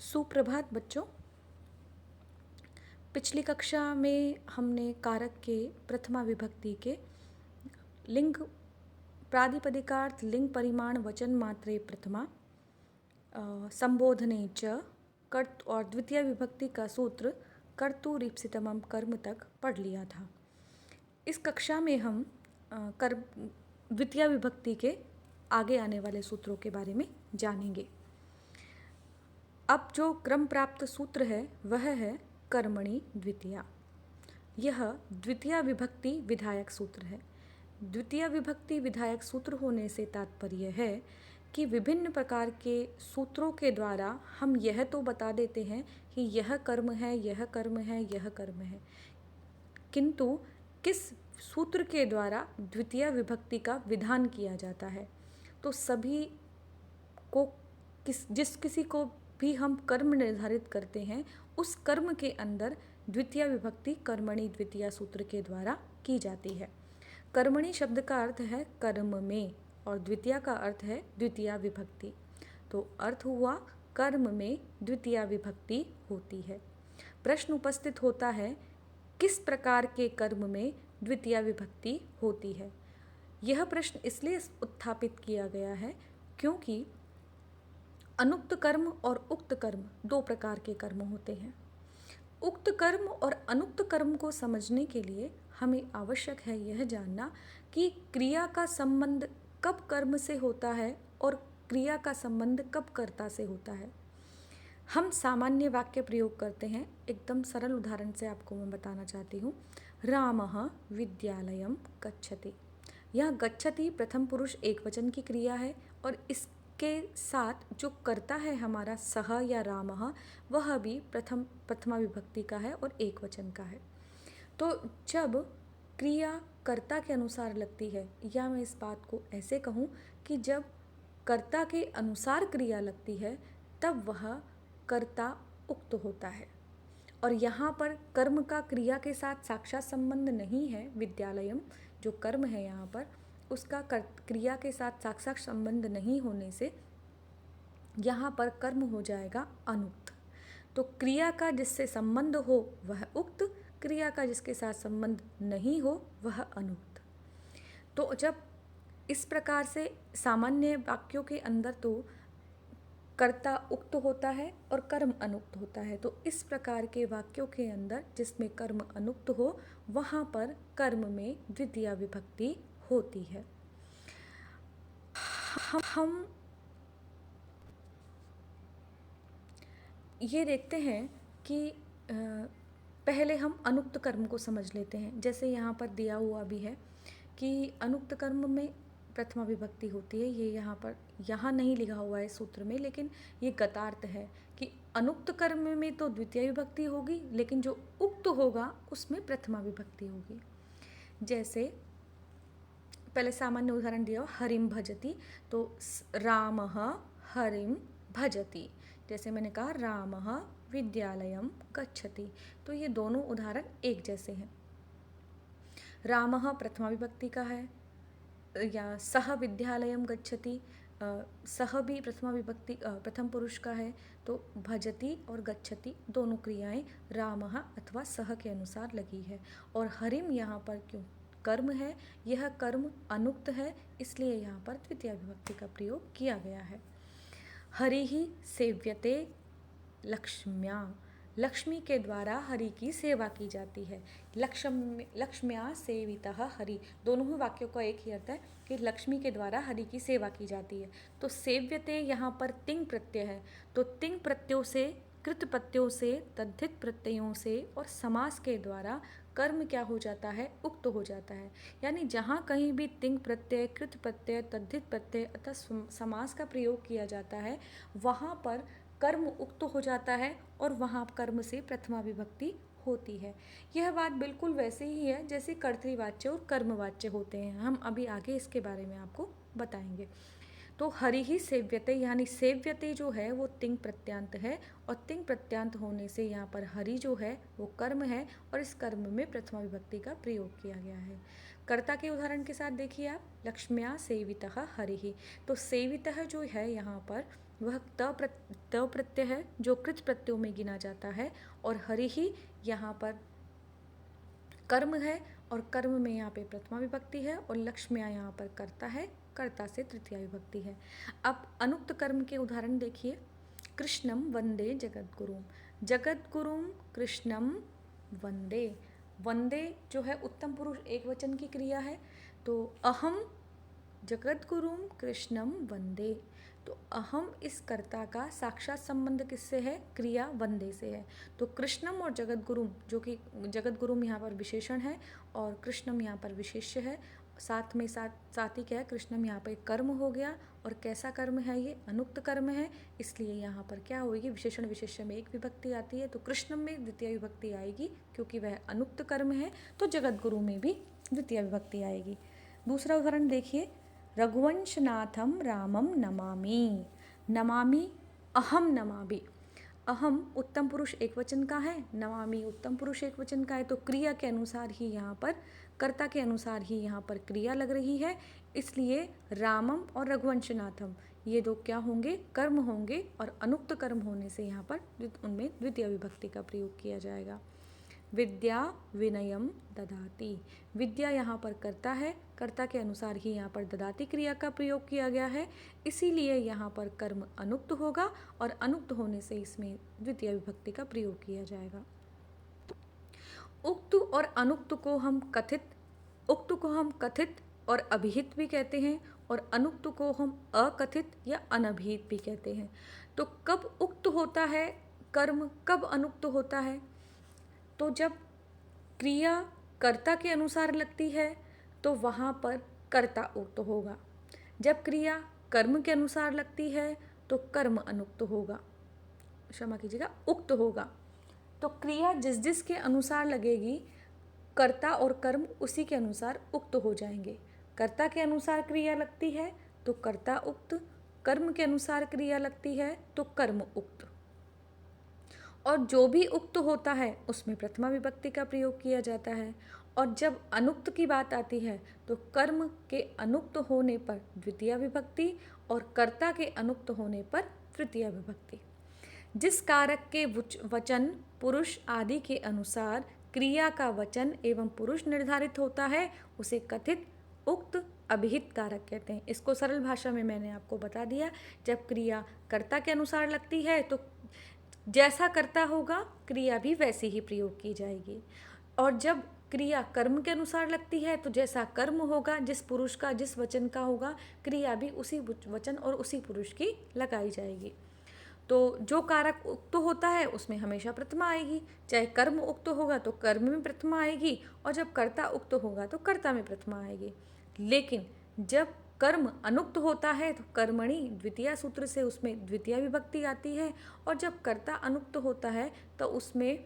सुप्रभात बच्चों। पिछली कक्षा में हमने कारक के प्रथमा विभक्ति के लिंग प्रातिपदिकार्थ लिंग परिमाण वचन मात्रे प्रथमा संबोधने च कर्त और द्वितीय विभक्ति का सूत्र कर्तुरीप्सितमं कर्म तक पढ़ लिया था। इस कक्षा में हम द्वितीय विभक्ति के आगे आने वाले सूत्रों के बारे में जानेंगे। अब जो क्रम प्राप्त सूत्र है वह है कर्मणि द्वितीया। यह द्वितीय विभक्ति विधायक सूत्र है। द्वितीय विभक्ति विधायक सूत्र होने से तात्पर्य है कि विभिन्न प्रकार के सूत्रों के द्वारा हम यह तो बता देते हैं कि यह कर्म है, यह कर्म है, यह कर्म है, किंतु किस सूत्र के द्वारा द्वितीय विभक्ति का विधान किया जाता है। तो सभी को जिस किसी को भी हम कर्म निर्धारित करते हैं उस कर्म के अंदर द्वितीय विभक्ति कर्मणि द्वितीय सूत्र के द्वारा की जाती है। कर्मणि शब्द का अर्थ है कर्म में और द्वितीय का अर्थ है द्वितीय विभक्ति। तो अर्थ हुआ कर्म में द्वितीय विभक्ति होती है। प्रश्न उपस्थित होता है किस प्रकार के कर्म में द्वितीय विभक्ति होती है। यह प्रश्न इसलिए उत्थापित किया गया है क्योंकि अनुक्त कर्म और उक्त कर्म दो प्रकार के कर्म होते हैं। उक्त कर्म और अनुक्त कर्म को समझने के लिए हमें आवश्यक है यह जानना कि क्रिया का संबंध कब कर्म से होता है और क्रिया का संबंध कब कर्ता से होता है। हम सामान्य वाक्य प्रयोग करते हैं। एकदम सरल उदाहरण से आपको मैं बताना चाहती हूँ। रामः विद्यालयं गच्छति। यह गच्छति प्रथम पुरुष एक वचन की क्रिया है और इसके साथ जो कर्ता है हमारा सह या रामः वह भी प्रथमा विभक्ति का है और एक वचन का है। तो जब क्रिया कर्ता के अनुसार लगती है, या मैं इस बात को ऐसे कहूँ कि जब कर्ता के अनुसार क्रिया लगती है तब वह कर्ता उक्त होता है। और यहाँ पर कर्म का क्रिया के साथ साक्षात संबंध नहीं है। विद्यालयम जो कर्म है यहाँ पर उसका क्रिया के साथ साक्षात संबंध नहीं होने से यहाँ पर कर्म हो जाएगा अनुक्त। तो क्रिया का जिससे संबंध हो वह उक्त, क्रिया का जिसके साथ संबंध नहीं हो वह अनुक्त। तो जब इस प्रकार से सामान्य वाक्यों के अंदर तो कर्ता उक्त होता है और कर्म अनुक्त होता है, तो इस प्रकार के वाक्यों के अंदर जिसमें कर्म अनुक्त हो वहाँ पर कर्म में द्वितीय विभक्ति होती है। हम ये देखते हैं कि पहले हम अनुक्त कर्म को समझ लेते हैं। जैसे यहाँ पर दिया हुआ भी है कि अनुक्त कर्म में प्रथमा विभक्ति होती है। ये यहाँ नहीं लिखा हुआ है सूत्र में, लेकिन ये गतार्थ है कि अनुक्त कर्म में तो द्वितीय विभक्ति होगी, लेकिन जो उक्त होगा उसमें प्रथमा विभक्ति होगी। जैसे पहले सामान्य उदाहरण दिया हरिम भजति, तो रामः हरिम भजति। जैसे मैंने कहा रामः विद्यालयं गच्छति, तो ये दोनों उदाहरण एक जैसे हैं। रामः प्रथमा विभक्ति का है, या सह विद्यालयं गच्छति, सह भी प्रथमा विभक्ति प्रथम पुरुष का है। तो भजति और गच्छति दोनों क्रियाएं रामः अथवा सह के अनुसार लगी है। और हरिम यहाँ पर क्यों कर्म है, यह कर्म अनुक्त है, इसलिए यहाँ पर द्वितीय विभक्ति का प्रयोग किया गया है। हरिः सेव्यते लक्ष्म्या। लक्ष्मी के द्वारा हरि की सेवा की जाती है। लक्ष्म्या सेवितः हरि, दोनों ही वाक्यों का एक ही अर्थ है कि लक्ष्मी के द्वारा हरि की सेवा की जाती है। तो सेव्यते यहाँ पर तिंग प्रत्यय है, तो तिंग प्रत्ययों से, कृत प्रत्ययों से, तद्धित प्रत्ययों से और समास के द्वारा कर्म क्या हो जाता है, उक्त हो जाता है। यानी जहाँ कहीं भी तिंग प्रत्यय, कृत प्रत्यय, तद्धित प्रत्यय अथवा समास का प्रयोग किया जाता है वहाँ पर कर्म उक्त हो जाता है और वहाँ कर्म से प्रथमा विभक्ति होती है। यह बात बिल्कुल वैसे ही है जैसे कर्तृवाच्य और कर्मवाच्य होते हैं। हम अभी आगे इसके बारे में आपको बताएंगे। तो हरि ही सेव्यते, यानी सेव्यते जो है वो तिंग प्रत्यांत है और तिंग प्रत्यांत होने से यहाँ पर हरि जो है वो कर्म है और इस कर्म में प्रथमा विभक्ति का प्रयोग किया गया है। कर्ता के उदाहरण के साथ देखिए आप, लक्ष्म्या सेवितः हरिः। तो सेवितः जो है यहाँ पर वह त प्रत्यय है जो कृत प्रत्ययों में गिना जाता है, और हरि ही यहाँ पर कर्म है, और कर्म में यहाँ पे प्रथमा विभक्ति है, और लक्ष्म्या यहाँ पर कर्ता है, कर्ता से तृतीया विभक्ति है। अब अनुक्त कर्म के उदाहरण देखिए। कृष्णम वंदे जगद्गुरुम, जगद्गुरुम कृष्णम वंदे। वंदे जो है उत्तम पुरुष एक वचन की क्रिया है, तो अहम जगद्गुरुम कृष्णम वंदे, तो अहम इस कर्ता का साक्षात संबंध किससे है? क्रिया वंदे से है। तो कृष्णम और जगद्गुरुम, जो कि जगद्गुरुम यहाँ पर विशेषण है और कृष्णम यहाँ पर विशेष्य है, साथ में साथ ही क्या है, कृष्णम यहाँ पर कर्म हो गया, और कैसा कर्म है ये? अनुक्त कर्म है, इसलिए यहाँ पर क्या होगी? विशेषण विशेष्य में एक विभक्ति आती है, तो कृष्णम में द्वितीय विभक्ति आएगी क्योंकि वह अनुक्त कर्म है, तो जगद्गुरु में भी द्वितीय विभक्ति आएगी। दूसरा उदाहरण देखिए। रघुवंशनाथम रामम नमामि, नमामि अहम नमामि। अहम उत्तम पुरुष एक वचन का है, नमामि उत्तम पुरुष एक वचन का है, तो क्रिया के अनुसार ही यहाँ पर, कर्ता के अनुसार ही यहाँ पर क्रिया लग रही है, इसलिए रामम और रघुवंशनाथम ये दो क्या होंगे? कर्म होंगे, और अनुक्त कर्म होने से यहाँ पर उनमें द्वितीय विभक्ति का प्रयोग किया जाएगा। विद्या विनयम ददाति, विद्या यहाँ पर कर्ता है, कर्ता के अनुसार ही यहाँ पर ददाति क्रिया का प्रयोग किया गया है, इसीलिए यहाँ पर कर्म अनुक्त होगा, और अनुक्त होने से इसमें द्वितीय विभक्ति का प्रयोग किया जाएगा। उक्त और अनुक्त को हम कथित और अभिहित भी कहते हैं, और अनुक्त को हम अकथित या अनभिहित भी कहते हैं। तो कब उक्त होता है कर्म, कब अनुक्त होता है? तो जब क्रिया कर्ता के अनुसार लगती है तो वहाँ पर कर्ता उक्त होगा, जब क्रिया कर्म के अनुसार लगती है तो कर्म अनुक्त होगा, क्षमा कीजिएगा, उक्त होगा। तो क्रिया जिस जिस के अनुसार लगेगी, कर्ता और कर्म उसी के अनुसार उक्त हो जाएंगे। कर्ता के अनुसार क्रिया लगती है तो कर्ता उक्त, कर्म के अनुसार क्रिया लगती है तो कर्म उक्त, और जो भी उक्त होता है उसमें प्रथमा विभक्ति का प्रयोग किया जाता है। और जब अनुक्त की बात आती है तो कर्म के अनुक्त होने पर द्वितीय विभक्ति, और कर्ता के अनुक्त होने पर तृतीय विभक्ति। जिस कारक के वचन पुरुष आदि के अनुसार क्रिया का वचन एवं पुरुष निर्धारित होता है उसे कथित, उक्त, अभिहित कारक कहते हैं। इसको सरल भाषा में मैंने आपको बता दिया। जब क्रिया कर्ता के अनुसार लगती है तो जैसा कर्ता होगा क्रिया भी वैसी ही प्रयोग की जाएगी, और जब क्रिया कर्म के अनुसार लगती है तो जैसा कर्म होगा, जिस पुरुष का, जिस वचन का होगा, क्रिया भी उसी वचन और उसी पुरुष की लगाई जाएगी। तो जो कारक उक्त होता है उसमें हमेशा प्रथमा आएगी, चाहे कर्म उक्त होगा तो कर्म में प्रथमा आएगी, और जब कर्ता उक्त होगा तो कर्ता में प्रथमा आएगी। लेकिन जब कर्म अनुक्त होता है तो कर्मणि द्वितीय सूत्र से उसमें द्वितीय विभक्ति आती है, और जब कर्ता अनुक्त होता है तो उसमें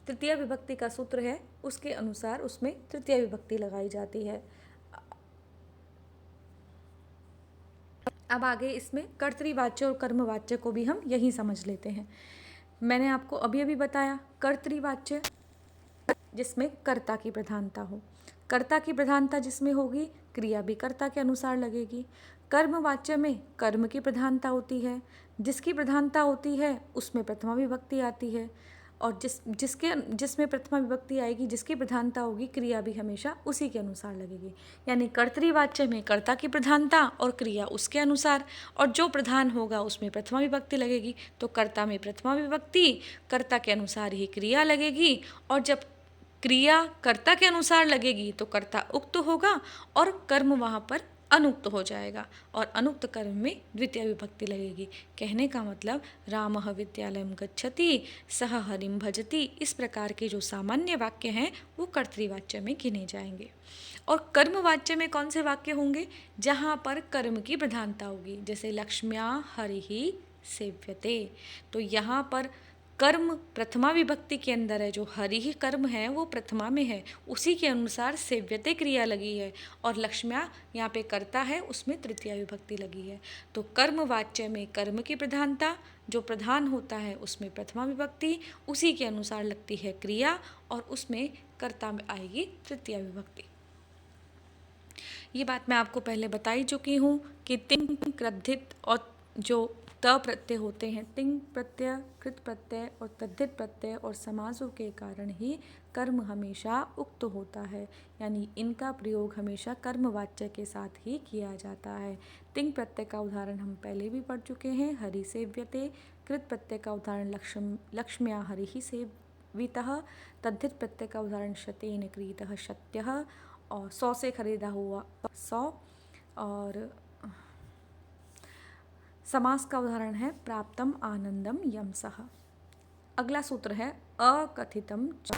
तृतीय विभक्ति का सूत्र है, उसके अनुसार उसमें तृतीय विभक्ति लगाई जाती है। अब आगे इसमें कर्तृवाच्य और कर्मवाच्य को भी हम यही समझ लेते हैं। मैंने आपको अभी अभी बताया कर्तृवाच्य जिसमें कर्ता की प्रधानता हो, कर्ता की प्रधानता जिसमें होगी क्रिया भी कर्ता के अनुसार लगेगी। कर्मवाच्य में कर्म की प्रधानता होती है, जिसकी प्रधानता होती है उसमें प्रथमा विभक्ति आती है, और जिसमें प्रथमा विभक्ति आएगी, जिसकी प्रधानता होगी, क्रिया भी हमेशा उसी के अनुसार लगेगी। यानी कर्तृवाच्य में कर्ता की प्रधानता और क्रिया उसके अनुसार, और जो प्रधान होगा उसमें प्रथमा विभक्ति लगेगी, तो कर्ता में प्रथमा विभक्ति, कर्ता के अनुसार ही क्रिया लगेगी, और जब क्रिया कर्ता के अनुसार लगेगी तो कर्ता उक्त होगा और कर्म वहाँ पर अनुक्त हो जाएगा, और अनुक्त कर्म में द्वितीय विभक्ति लगेगी। कहने का मतलब रामः विद्यालयं गच्छति सह हरिं भजति, इस प्रकार के जो सामान्य वाक्य हैं वो कर्तृवाच्य में गिने जाएंगे। और कर्मवाच्य में कौन से वाक्य होंगे? जहाँ पर कर्म की प्रधानता होगी, जैसे लक्ष्म्या हरिः सेव्यते, तो यहाँ पर कर्म प्रथमा विभक्ति के अंदर है, जो हरि ही कर्म है वो प्रथमा में है, उसी के अनुसार सेव्यते क्रिया लगी है, और लक्ष्म्या यहाँ पे कर्ता है उसमें तृतीय विभक्ति लगी है। तो कर्म वाच्य में कर्म की प्रधानता, जो प्रधान होता है उसमें प्रथमा विभक्ति, उसी के अनुसार लगती है क्रिया, और उसमें कर्ता में आएगी तृतीय विभक्ति। ये बात मैं आपको पहले बताई चुकी हूँ कि तिंग, क्रोधित और जो त प्रत्यय होते हैं। तिंग प्रत्यय, कृत प्रत्यय और तद्धित प्रत्यय और समासों के कारण ही कर्म हमेशा उक्त होता है, यानी इनका प्रयोग हमेशा कर्मवाच्य के साथ ही किया जाता है। तिंग प्रत्यय का उदाहरण हम पहले भी पढ़ चुके हैं, हरि सेव्यते। कृत प्रत्यय का उदाहरण लक्ष्म्या हरिः सेवितः। तद्धित प्रत्यय का उदाहरण शतेन क्रीतः शत्यः, और 100 से खरीदा हुआ 100। और समास का उदाहरण है प्राप्तम आनंदम यमसः। अगला सूत्र है अकथितम च।